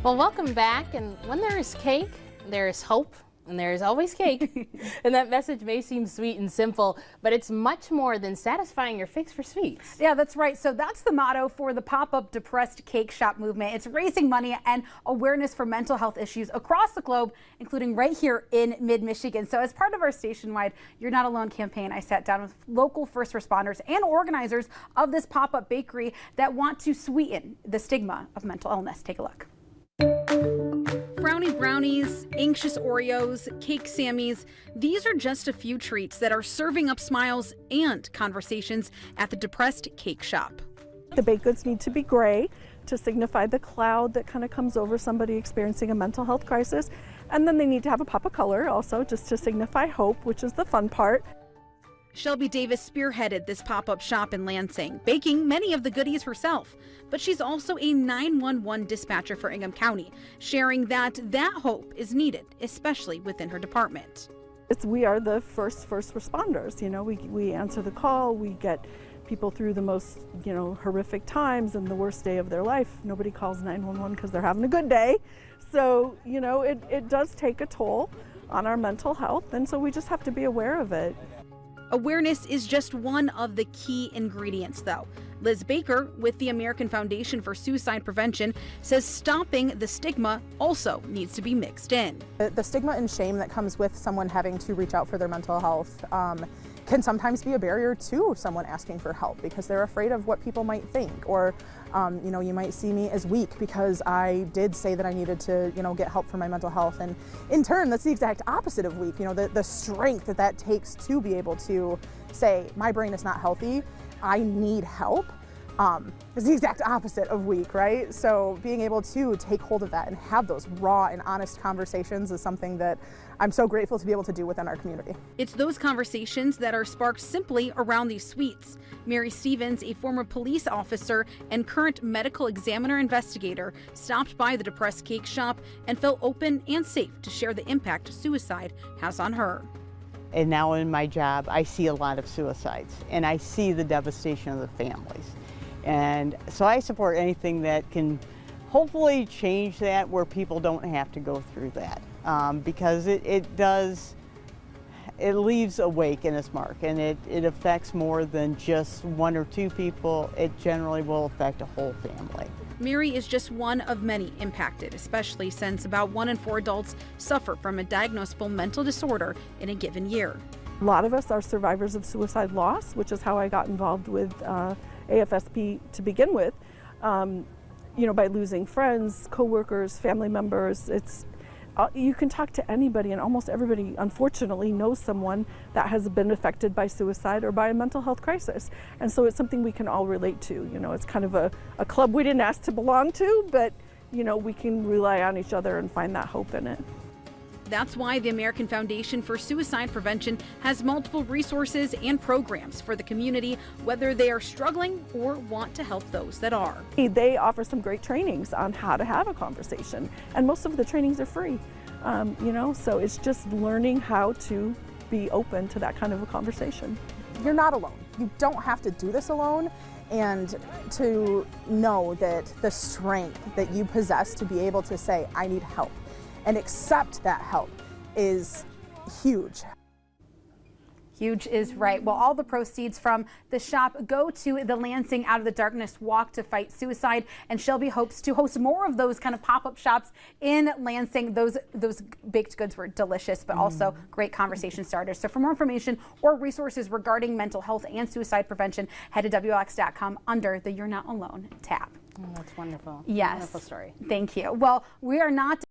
Well, welcome back. And when there is cake, there is hope. And there is always cake. And that message may seem sweet and simple, but it's much more than satisfying your fix for sweets. Yeah, that's right. So that's the motto for the pop-up depressed cake shop movement. It's raising money and awareness for mental health issues across the globe, including right here in mid-Michigan. So as part of our station-wide You're Not Alone campaign, I sat down with local first responders and organizers of this pop-up bakery that want to sweeten the stigma of mental illness. Take a look. Frowny brownies, anxious Oreos, cake Sammies, these are just a few treats that are serving up smiles and conversations at the depressed cake shop. The baked goods need to be gray to signify the cloud that kind of comes over somebody experiencing a mental health crisis. And then they need to have a pop of color also just to signify hope, which is the fun part. Shelby Davis spearheaded this pop-up shop in Lansing, baking many of the goodies herself. But she's also a 911 dispatcher for Ingham County, sharing that hope is needed, especially within her department. We are the first responders. You know, we answer the call, we get people through the most, horrific times and the worst day of their life. Nobody calls 911 because they're having a good day. So, it does take a toll on our mental health, and so we just have to be aware of it. Awareness is just one of the key ingredients, though. Liz Baker, with the American Foundation for Suicide Prevention, says stopping the stigma also needs to be mixed in. The stigma and shame that comes with someone having to reach out for their mental health can sometimes be a barrier to someone asking for help because they're afraid of what people might think, or you might see me as weak because I did say that I needed to get help for my mental health, and in turn that's the exact opposite of weak. The strength that takes to be able to say my brain is not healthy, I need help, is the exact opposite of weak, right? So being able to take hold of that and have those raw and honest conversations is something that I'm so grateful to be able to do within our community. It's those conversations that are sparked simply around these sweets. Mary Stevens, a former police officer and current medical examiner investigator, stopped by the depressed cake shop and felt open and safe to share the impact suicide has on her. And now in my job, I see a lot of suicides, and I see the devastation of the families. And so I support anything that can hopefully change that, where people don't have to go through that, because it leaves a wake in its mark, and it affects more than just one or two people. It generally will affect a whole family. Mary is just one of many impacted, especially since about 1 in 4 adults suffer from a diagnosable mental disorder in a given year. A lot of us are survivors of suicide loss, which is how I got involved with AFSP to begin with. By losing friends, coworkers, family members. You can talk to anybody, and almost everybody, unfortunately, knows someone that has been affected by suicide or by a mental health crisis. And so it's something we can all relate to. It's kind of a club we didn't ask to belong to, but we can rely on each other and find that hope in it. That's why the American Foundation for Suicide Prevention has multiple resources and programs for the community, whether they are struggling or want to help those that are. They offer some great trainings on how to have a conversation, and most of the trainings are free. So it's just learning how to be open to that kind of a conversation. You're not alone. You don't have to do this alone, and to know that the strength that you possess to be able to say, I need help, and accept that help is huge. Huge is right. Well, all the proceeds from the shop go to the Lansing Out of the Darkness Walk to Fight Suicide, and Shelby hopes to host more of those kind of pop-up shops in Lansing. Those baked goods were delicious, but also great conversation starters. So for more information or resources regarding mental health and suicide prevention, head to WILX.com under the You're Not Alone tab. Oh, that's wonderful. Yes. Wonderful story. Thank you. Well, we are not